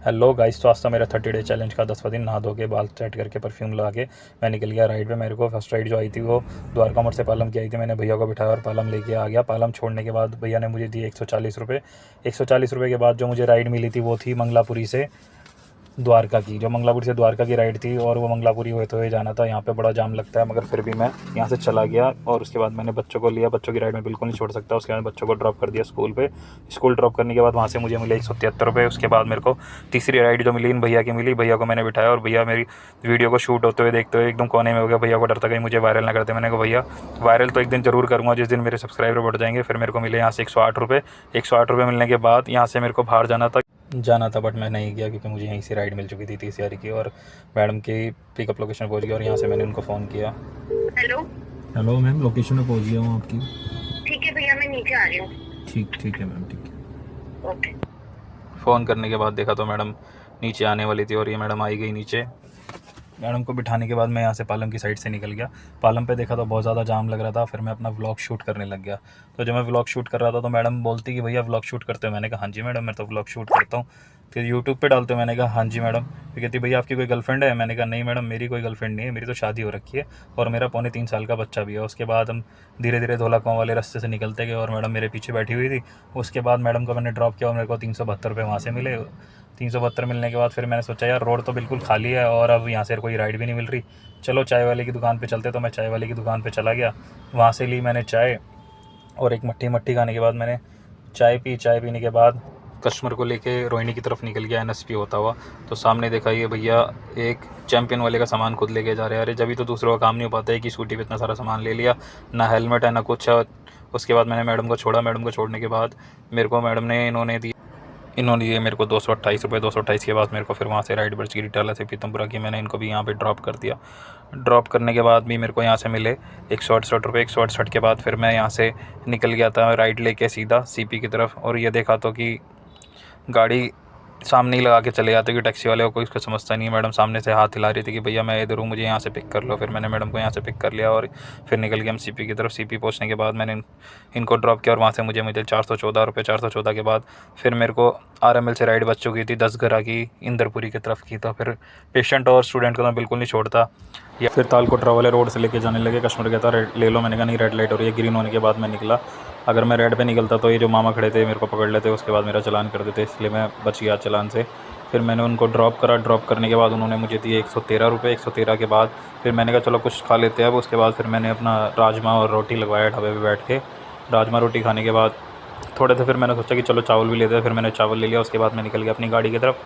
Hello guys, तो आज था मेरा 30 डे चैलेंज का 10वां दिन। नहा धो के बाल सेट करके परफ्यूम लगा के मैं निकल गया राइड पे। मेरे को फर्स्ट राइड जो आई थी वो द्वारका मोड़ से पालम की आई थी। मैंने भैया को बिठाया और पालम लेके आ गया। पालम छोड़ने के बाद भैया ने मुझे दी 140 रुपये। 140 रुपये के बाद जो मुझे राइड मिली थी वो थी मंगलापुरी से द्वारका की। जो मंगलापुरी से द्वारका की राइड थी और वो मंगलापुरी होते हुए जाना था। यहाँ पे बड़ा जाम लगता है, मगर फिर भी मैं यहाँ से चला गया। और उसके बाद मैंने बच्चों को लिया। बच्चों की राइड में बिल्कुल नहीं छोड़ सकता। उसके बाद बच्चों को ड्रॉप कर दिया स्कूल पे। स्कूल ड्रॉप करने के बाद वहाँ से मुझे मिले 173 रुपये। उसके बाद मेरे को तीसरी राइड जो मिली इन भैया की मिली। भैया को मैंने बिठाया और भैया मेरी वीडियो को शूट होते हुए देखते हुए एकदम कोने में हो गया। भैया को डर था कहीं मुझे वायरल ना करते। मैंने कहा भैया वायरल तो एक दिन जरूर करूँगा जिस दिन मेरे सब्सक्राइबर बढ़ जाएंगे। फिर मेरे को मिले यहाँ से 108 रुपये। 108 रुपये मिलने के बाद यहाँ से मेरे को बाहर जाना था, बट मैं नहीं गया क्योंकि मुझे यहीं से राइड मिल चुकी थी TCR की। और मैडम की पिकअप लोकेशन पहुंच गया और यहाँ से मैंने उनको फ़ोन किया। हेलो। हेलो मैम, लोकेशन में पहुंच गया हूँ आपकी। ठीक है भैया, मैं नीचे आ रही हूँ। ठीक है मैम, ठीक है। ओके। फ़ोन करने के बाद देखा तो मैडम नीचे आने वाली थी और ये मैडम आई गई नीचे। मैडम को बिठाने के बाद मैं यहाँ से पालम की साइड से निकल गया। पालम पे देखा तो बहुत ज़्यादा जाम लग रहा था। फिर मैं अपना व्लॉग शूट करने लग गया। तो जब मैं व्लॉग शूट कर रहा था तो मैडम बोलती कि भैया व्लॉग शूट करते हो। मैंने कहा हाँ जी मैडम, मैं तो व्लॉग शूट करता हूँ। फिर यूट्यूब पे डालते हो। मैंने कहा हाँ जी मैडम। फिर कहती भैया आपकी कोई गर्लफ्रेंड है। मैंने कहा नहीं मैडम, मेरी कोई गर्लफ्रेंड नहीं है, मेरी तो शादी हो रखी है और मेरा 3.25 साल का बच्चा भी है। उसके बाद हम धीरे धीरे धोला गाँव वाले रास्ते से निकलते गए और मैडम मेरे पीछे बैठी हुई थी। उसके बाद मैडम को मैंने ड्रॉप किया और मेरे को 372 रुपये वहाँ से मिले। 372 मिलने के बाद फिर मैंने सोचा यार रोड तो बिल्कुल खाली है और अब यहाँ से कोई राइड भी नहीं मिल रही, चलो चाय वाले की दुकान पे चलते। तो मैं चाय वाले की दुकान पे चला गया। वहाँ से ली मैंने चाय और एक मट्ठी खाने के बाद मैंने चाय पी। चाय पीने के बाद कस्टमर को लेके रोहिणी की तरफ निकल गया NSP होता हुआ। तो सामने देखा ये भैया एक चैम्पियन वाले का सामान खुद लेके जा रहे हैं। अरे जब भी तो दूसरों का काम नहीं हो पाता है कि स्कूटी पे इतना सारा सामान ले लिया, ना हेलमेट है ना कुछ है। उसके बाद मैंने मैडम को छोड़ा। मैडम को छोड़ने के बाद मेरे को मैडम ने इन्होंने दिए मेरे को 228 रुपये। 228 के बाद मेरे को फिर वहाँ से राइड बच गई रिटाला से पीतमपुरा की। मैंने इनको भी यहाँ पे ड्रॉप कर दिया। ड्रॉप करने के बाद भी मेरे को यहाँ से मिले 168 रुपये। 168 के बाद फिर मैं यहाँ से निकल गया था राइड लेके सीधा CP की तरफ। और ये देखा तो कि गाड़ी सामने ही लगा के चले जाते कि टैक्सी वाले को कोई इसको समझता नहीं है। मैडम सामने से हाथ हिला रही थी कि भैया मैं इधर हूँ, मुझे यहाँ से पिक कर लो। फिर मैंने मैडम को यहाँ से पिक कर लिया और फिर निकल गया हम CP की तरफ। CP पहुँचने के बाद मैंने इनको ड्रॉप किया और वहाँ से मुझे 414 रुपये। 414 के बाद फिर मेरे को RML से राइड बच चुकी थी 10 की इंदरपुरी की तरफ की। तो फिर पेशेंट और स्टूडेंट को तो बिल्कुल नहीं छोड़ता। या फिर तालकोटरा वाले रोड से लेके जाने लगे। कस्टमर कहता रेड ले लो। मैंने कहा नहीं, रेड लाइट हो रही है। ग्रीन होने के बाद मैं निकला। अगर मैं रेड पे निकलता तो ये जो मामा खड़े थे मेरे को पकड़ लेते, उसके बाद मेरा चालान कर देते, इसलिए मैं बच गया चालान से। फिर मैंने उनको ड्रॉप करा। ड्रॉप करने के बाद उन्होंने मुझे दिए 113 रुपये। 113 के बाद फिर मैंने कहा चलो कुछ खा लेते हैं अब। उसके बाद फिर मैंने अपना राजमा और रोटी लगवाया ढाबे पे बैठ के। राजमा रोटी खाने के बाद थोड़े थे, फिर मैंने सोचा कि चलो चावल भी लेते हैं। फिर मैंने चावल ले लिया। उसके बाद मैं निकल गया अपनी गाड़ी की तरफ।